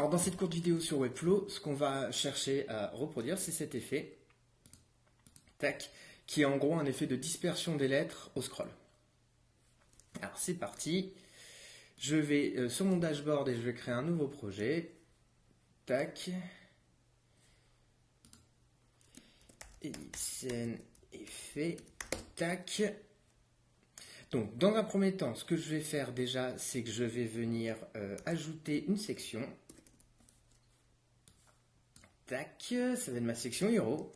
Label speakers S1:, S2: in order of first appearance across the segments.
S1: Alors dans cette courte vidéo sur Webflow, ce qu'on va chercher à reproduire, c'est cet effet, tac, qui est en gros un effet de dispersion des lettres au scroll. Alors c'est parti, je vais sur mon dashboard et je vais créer un nouveau projet, tac, Ellipsen effet, tac. Donc dans un premier temps, ce que je vais faire déjà, c'est que je vais venir ajouter une section. Tac, ça va être ma section Hero.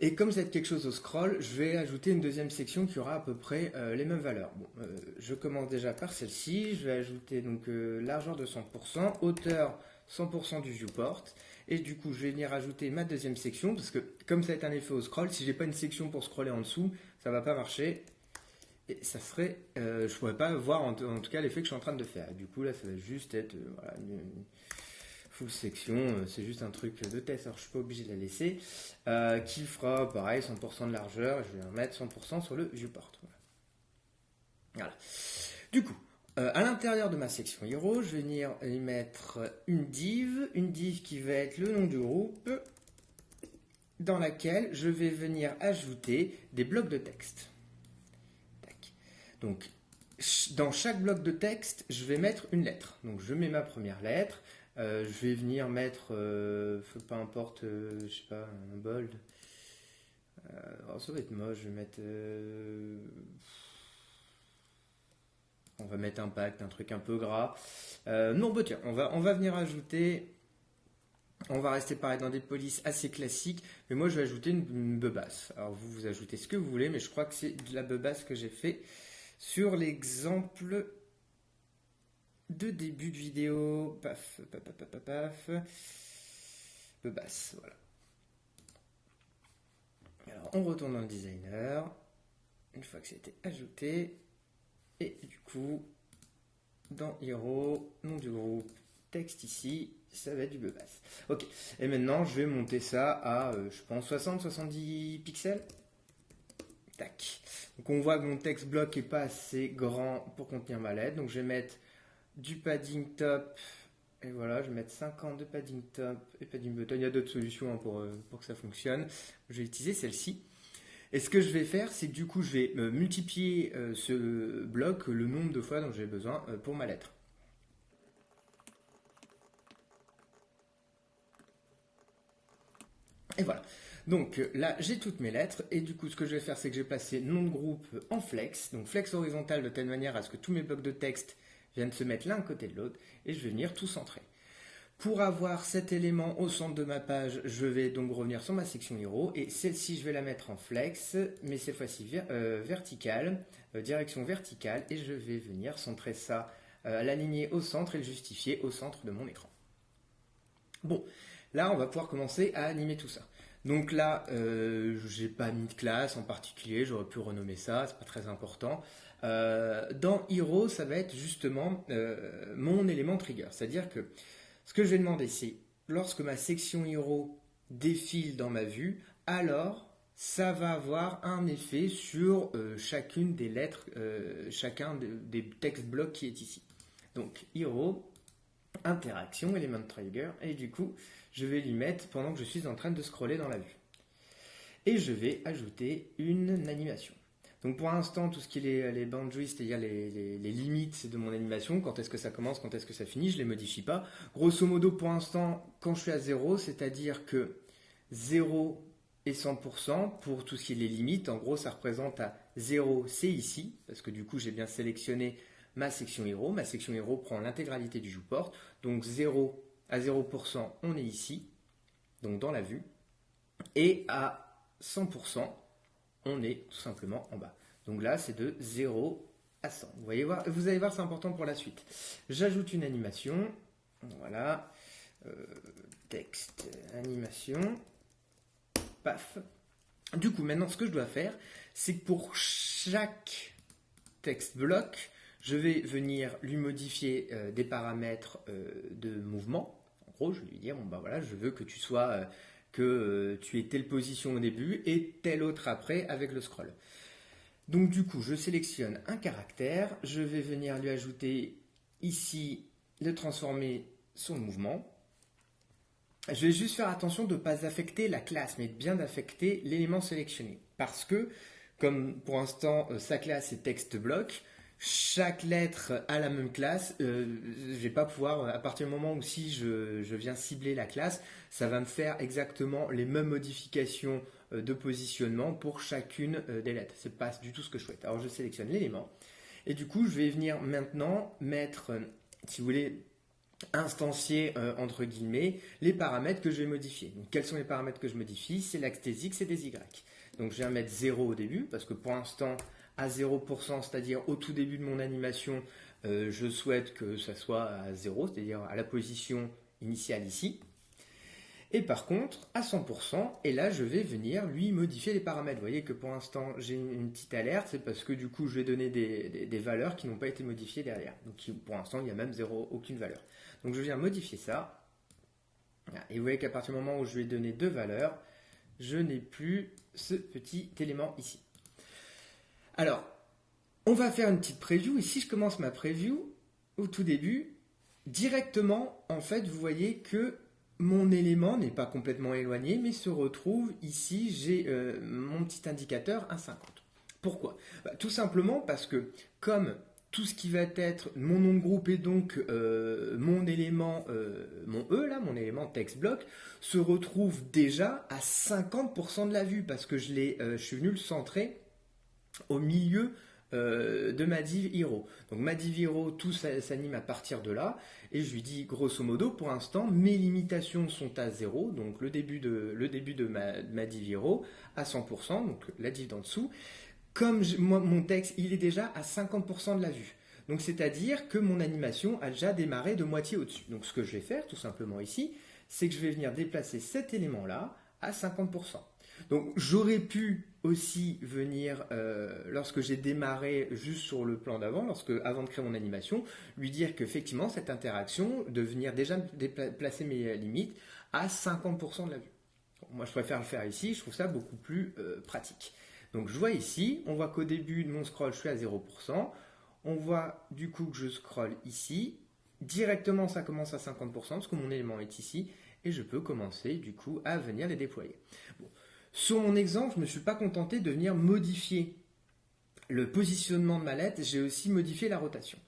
S1: Et comme c'est quelque chose au scroll, je vais ajouter une deuxième section qui aura à peu près les mêmes valeurs. Bon, je commence déjà par celle-ci. Je vais ajouter donc largeur de 100%, hauteur 100% du viewport. Et du coup, je vais venir ajouter ma deuxième section parce que comme ça va être un effet au scroll, si j'ai pas une section pour scroller en dessous, ça va pas marcher. Et ça serait, je pourrais pas voir en tout cas l'effet que je suis en train de faire. Et du coup là, ça va juste être voilà, une full section, c'est juste un truc de test, alors je suis pas obligé de la laisser, qui fera pareil 100% de largeur, je vais en mettre 100% sur le viewport. Voilà. Du coup, à l'intérieur de ma section Hero, je vais venir y mettre une div qui va être le nom du groupe, dans laquelle je vais venir ajouter des blocs de texte. Tac. Donc, dans chaque bloc de texte, je vais mettre une lettre. Donc, je mets ma première lettre. Je vais venir mettre, peu importe, je sais pas, un bold. Ça va être moche, je vais mettre. On va mettre impact, un truc un peu gras. Non, bah tiens, on va venir ajouter. On va rester pareil dans des polices assez classiques, mais moi je vais ajouter une bebasse. Alors vous ajoutez ce que vous voulez, mais je crois que c'est de la bebasse que j'ai fait sur l'exemple de début de vidéo. Paf, paf, paf, paf, paf. Bebasse, voilà. Alors on retourne dans le designer, une fois que c'était ajouté, et du coup, dans Hero, nom du groupe, texte ici, ça va être du bebasse. Ok, et maintenant je vais monter ça à, je pense, 60-70 pixels. Tac. Donc on voit que mon text bloc n'est pas assez grand pour contenir ma lettre, donc je vais mettre du padding top, et voilà, je vais mettre 50 de padding top et padding button. Il y a d'autres solutions hein, pour que ça fonctionne. Je vais utiliser celle-ci. Et ce que je vais faire, c'est que du coup, je vais multiplier ce bloc le nombre de fois dont j'ai besoin pour ma lettre. Et voilà. Donc là, j'ai toutes mes lettres. Et du coup, ce que je vais faire, c'est que j'ai placé nom de groupe en flex. Donc flex horizontal de telle manière à ce que tous mes blocs de texte viennent se mettre l'un à côté de l'autre. Et je vais venir tout centrer. Pour avoir cet élément au centre de ma page, je vais donc revenir sur ma section Hero et celle-ci, je vais la mettre en flex, mais cette fois-ci verticale, direction verticale, et je vais venir centrer ça, l'aligner au centre et le justifier au centre de mon écran. Bon, là, on va pouvoir commencer à animer tout ça. Donc là, j'ai pas mis de classe en particulier, j'aurais pu renommer ça, c'est pas très important. Dans Hero, ça va être justement mon élément trigger, c'est-à-dire que ce que je vais demander, c'est lorsque ma section Hero défile dans ma vue, alors ça va avoir un effet sur chacune des lettres, chacun des text blocks qui est ici. Donc Hero, interaction, element trigger, et du coup, je vais lui mettre pendant que je suis en train de scroller dans la vue. Et je vais ajouter une animation. Donc pour l'instant, tout ce qui est les boundaries, c'est-à-dire les limites de mon animation, quand est-ce que ça commence, quand est-ce que ça finit, je ne les modifie pas. Grosso modo, pour l'instant, quand je suis à 0, c'est-à-dire que 0 et 100% pour tout ce qui est les limites, en gros, ça représente à 0, c'est ici, parce que du coup, j'ai bien sélectionné ma section Hero. Ma section Hero prend l'intégralité du viewport. Donc 0 à 0%, on est ici, donc dans la vue. Et à 100%, on est tout simplement en bas. Donc là, c'est de 0 à 100. Vous allez voir, c'est important pour la suite. J'ajoute une animation. Voilà. Texte, animation. Paf. Du coup, maintenant, ce que je dois faire, c'est que pour chaque text bloc, je vais venir lui modifier des paramètres de mouvement. En gros, je vais lui dire, bon, bah voilà, je veux que tu sois... que tu aies telle position au début et telle autre après avec le scroll. Donc du coup, je sélectionne un caractère, je vais venir lui ajouter ici, le transformer sur le mouvement. Je vais juste faire attention de ne pas affecter la classe, mais bien d'affecter l'élément sélectionné. Parce que, comme pour l'instant, sa classe est text block, chaque lettre a la même classe. Je ne vais pas pouvoir, à partir du moment où si je viens cibler la classe, ça va me faire exactement les mêmes modifications de positionnement pour chacune des lettres. Ce n'est pas du tout ce que je souhaite. Alors je sélectionne l'élément. Et du coup, je vais venir maintenant mettre, si vous voulez, instancier entre guillemets les paramètres que je vais modifier. Donc, quels sont les paramètres que je modifie? C'est l'axe des X et des Y. Donc je viens mettre 0 au début parce que pour l'instant à 0%, c'est-à-dire au tout début de mon animation, je souhaite que ça soit à 0, c'est-à-dire à la position initiale ici. Et par contre, à 100%, et là je vais venir lui modifier les paramètres. Vous voyez que pour l'instant j'ai une petite alerte, c'est parce que du coup je vais donner des valeurs qui n'ont pas été modifiées derrière. Donc pour l'instant il y a même aucune valeur. Donc je viens modifier ça. Et vous voyez qu'à partir du moment où je vais donner deux valeurs, je n'ai plus ce petit élément ici. Alors, on va faire une petite preview. Et si je commence ma preview, au tout début, directement, en fait, vous voyez que mon élément n'est pas complètement éloigné, mais se retrouve ici, j'ai mon petit indicateur à 50. Pourquoi? Tout simplement parce que, comme tout ce qui va être mon nom de groupe et donc mon élément, mon E là, mon élément text block, se retrouve déjà à 50% de la vue parce que je suis venu le centrer au milieu de ma div hero. Donc ma div hero, tout s'anime à partir de là, et je lui dis grosso modo, pour l'instant, mes limitations sont à 0, donc le début de ma div hero à 100%, donc la div d'en dessous. Comme moi, mon texte, il est déjà à 50% de la vue. Donc c'est-à-dire que mon animation a déjà démarré de moitié au-dessus. Donc ce que je vais faire, tout simplement ici, c'est que je vais venir déplacer cet élément-là à 50%. Donc j'aurais pu aussi venir, lorsque j'ai démarré juste sur le plan d'avant, avant de créer mon animation, lui dire qu'effectivement cette interaction, de venir déjà déplacer mes limites à 50% de la vue. Bon, moi je préfère le faire ici, je trouve ça beaucoup plus pratique. Donc je vois ici, on voit qu'au début de mon scroll je suis à 0%, on voit du coup que je scroll ici, directement ça commence à 50% parce que mon élément est ici, et je peux commencer du coup à venir les déployer. Bon. Sur mon exemple, je ne me suis pas contenté de venir modifier le positionnement de ma lettre, j'ai aussi modifié la rotation.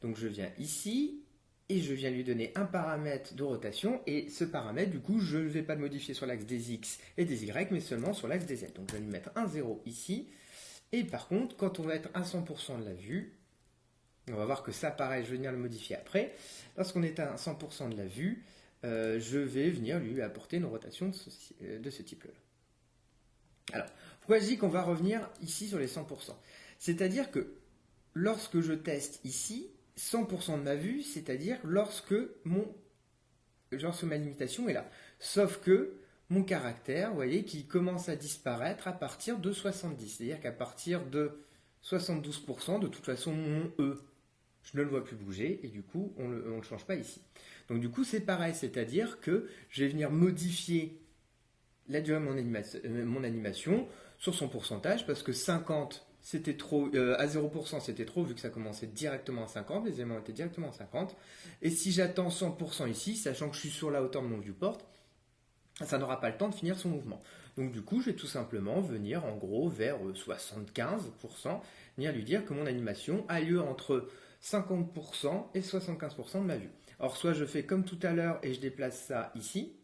S1: Donc je viens ici et je viens lui donner un paramètre de rotation, et ce paramètre, du coup, je ne vais pas le modifier sur l'axe des X et des Y, mais seulement sur l'axe des Z. Donc je vais lui mettre un 0 ici, et par contre, quand on va être à 100% de la vue, on va voir que ça, pareil, je vais venir le modifier après. Lorsqu'on est à 100% de la vue, je vais venir lui apporter une rotation de ce type-là. Alors, pourquoi je dis qu'on va revenir ici sur les 100%? C'est-à-dire que lorsque je teste ici, 100% de ma vue, c'est-à-dire lorsque ma limitation est là. Sauf que mon caractère, vous voyez, qui commence à disparaître à partir de 70. C'est-à-dire qu'à partir de 72%, de toute façon, mon E, je ne le vois plus bouger, et du coup, on ne le change pas ici. Donc du coup, c'est pareil, c'est-à-dire que je vais venir modifier la durée de mon animation sur son pourcentage, parce que 50 c'était trop, à 0% c'était trop vu que ça commençait directement à 50, les éléments étaient directement à 50, et si j'attends 100% ici, sachant que je suis sur la hauteur de mon viewport, ça n'aura pas le temps de finir son mouvement. Donc du coup, je vais tout simplement venir en gros vers 75%, venir lui dire que mon animation a lieu entre 50% et 75% de ma vue. Or, soit je fais comme tout à l'heure et je déplace ça ici,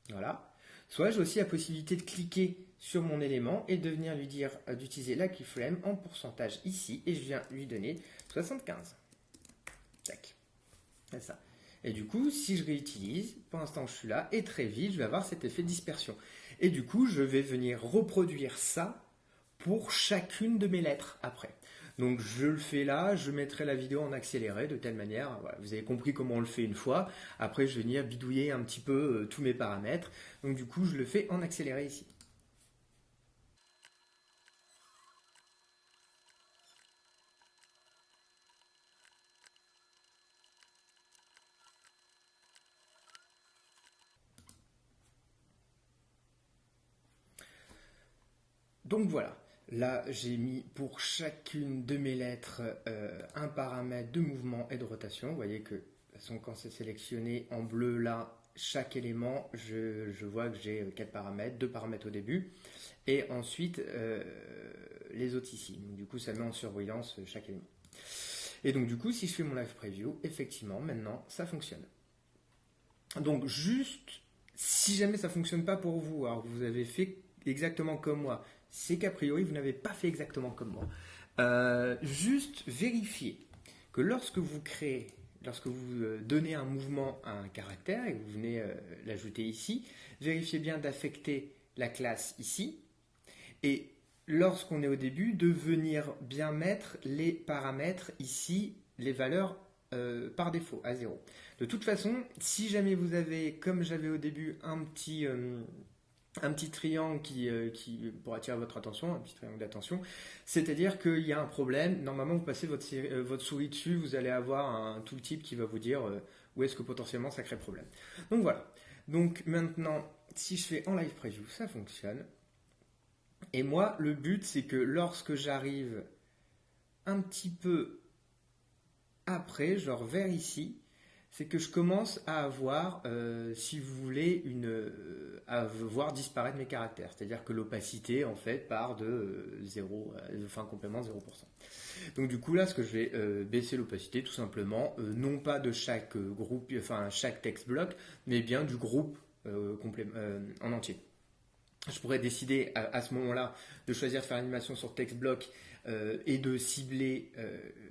S1: voilà. Soit j'ai aussi la possibilité de cliquer sur mon élément et de venir lui dire d'utiliser la keyframe en pourcentage ici, et je viens lui donner 75. Tac. C'est ça. Et du coup, si je réutilise, pour l'instant je suis là, et très vite, je vais avoir cet effet de dispersion. Et du coup, je vais venir reproduire ça pour chacune de mes lettres après. Donc je le fais là, je mettrai la vidéo en accéléré de telle manière, voilà, vous avez compris comment on le fait une fois, après je vais venir bidouiller un petit peu tous mes paramètres, donc du coup je le fais en accéléré ici. Donc voilà, là j'ai mis pour chacune de mes lettres un paramètre de mouvement et de rotation. Vous voyez que façon, quand c'est sélectionné en bleu là, chaque élément, je vois que j'ai 4 paramètres, 2 paramètres au début, et ensuite les autres ici. Donc, du coup, ça met en surbrillance chaque élément. Et donc du coup, si je fais mon live preview, effectivement, maintenant, ça fonctionne. Donc juste, si jamais ça ne fonctionne pas pour vous, alors que vous avez fait exactement comme moi, c'est qu'a priori, vous n'avez pas fait exactement comme moi. Juste vérifiez que lorsque vous créez, lorsque vous donnez un mouvement à un caractère et que vous venez l'ajouter ici, vérifiez bien d'affecter la classe ici. Et lorsqu'on est au début, de venir bien mettre les paramètres ici, les valeurs par défaut, à 0. De toute façon, si jamais vous avez, comme j'avais au début, un petit triangle qui pour attirer votre attention, un petit triangle d'attention, c'est-à-dire qu'il y a un problème, normalement vous passez votre souris dessus, vous allez avoir un tooltip qui va vous dire où est-ce que potentiellement ça crée problème. Donc voilà, donc maintenant, si je fais en live preview, ça fonctionne. Et moi, le but, c'est que lorsque j'arrive un petit peu après, genre vers ici, c'est que je commence à avoir, si vous voulez, à voir disparaître mes caractères. C'est-à-dire que l'opacité, en fait, part de 0, enfin complément 0%. Donc du coup, là, ce que je vais baisser l'opacité, tout simplement, non pas de chaque groupe, enfin chaque text bloc, mais bien du groupe en entier. Je pourrais décider à ce moment-là de choisir de faire l'animation sur text block et de cibler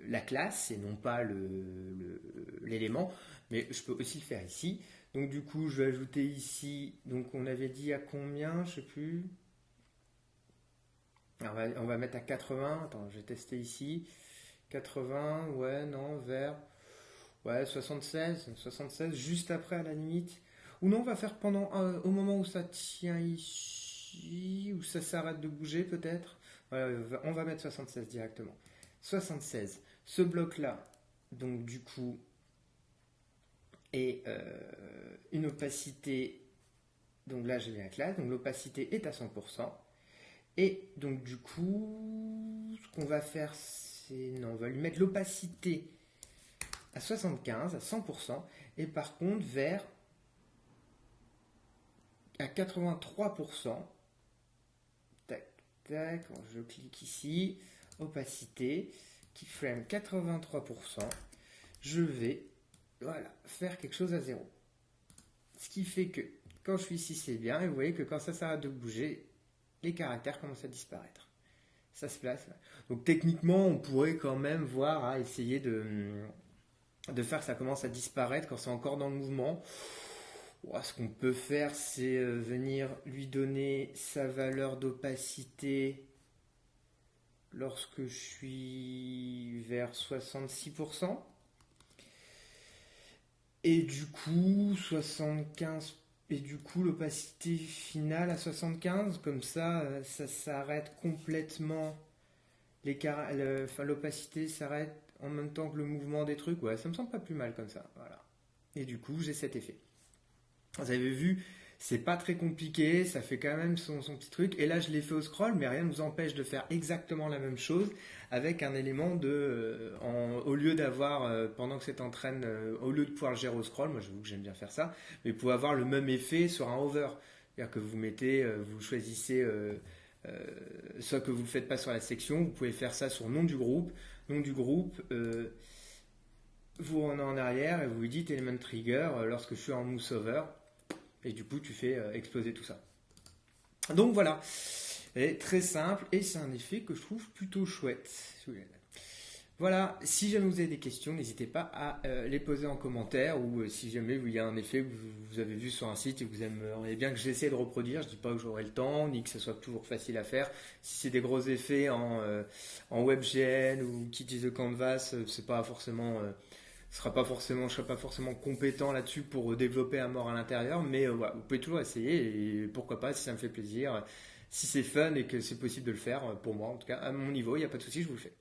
S1: la classe et non pas l'élément, mais je peux aussi le faire ici. Donc du coup, je vais ajouter ici, donc on avait dit à combien, je sais plus. Alors, on va mettre à 80, attends, je vais tester ici. 80, ouais, non, vers, ouais, 76, juste après à la limite. Ou non, on va faire au moment où ça tient ici, où ça s'arrête de bouger peut-être. Voilà, on va mettre 76 directement. 76. Ce bloc-là, donc du coup, est une opacité. Donc là, j'ai la classe. Donc l'opacité est à 100%. Et donc du coup, ce qu'on va faire, c'est... Non, on va lui mettre l'opacité à 75, à 100%. Et par contre, vers à 83%. Tac, tac, je clique ici, opacité, keyframe 83%. Je vais, voilà, faire quelque chose à 0. Ce qui fait que quand je suis ici, c'est bien. Et vous voyez que quand ça s'arrête de bouger, les caractères commencent à disparaître. Ça se place. Donc techniquement, on pourrait quand même voir à essayer de faire que ça commence à disparaître quand c'est encore dans le mouvement. Ce qu'on peut faire, c'est venir lui donner sa valeur d'opacité lorsque je suis vers 66%. Et du coup, 75%. Et du coup, l'opacité finale à 75, comme ça, ça s'arrête complètement. L'opacité s'arrête en même temps que le mouvement des trucs. Ouais, ça me semble pas plus mal comme ça. Voilà. Et du coup, j'ai cet effet. Vous avez vu, c'est pas très compliqué, ça fait quand même son petit truc. Et là, je l'ai fait au scroll, mais rien ne nous empêche de faire exactement la même chose avec un élément au lieu d'avoir, pendant que c'est en train, au lieu de pouvoir le gérer au scroll, moi j'avoue que j'aime bien faire ça, mais vous pouvez avoir le même effet sur un hover. C'est-à-dire que vous choisissez, soit que vous ne le faites pas sur la section, vous pouvez faire ça sur nom du groupe. Nom du groupe, vous revenez en arrière et vous lui dites element trigger lorsque je suis en mouse over. Et du coup, tu fais exploser tout ça. Donc voilà, et très simple, et c'est un effet que je trouve plutôt chouette. Voilà, si jamais vous avez des questions, n'hésitez pas à les poser en commentaire, ou si jamais il y a un effet que vous avez vu sur un site et que vous aimeriez bien que j'essaie de reproduire, je ne dis pas que j'aurai le temps, ni que ce soit toujours facile à faire. Si c'est des gros effets en WebGL ou qui utilisent le Canvas, c'est pas forcément... je ne serai pas forcément compétent là-dessus pour développer à mort à l'intérieur, mais voilà, vous pouvez toujours essayer et pourquoi pas si ça me fait plaisir, si c'est fun et que c'est possible de le faire, pour moi en tout cas, à mon niveau, il n'y a pas de souci, je vous le fais.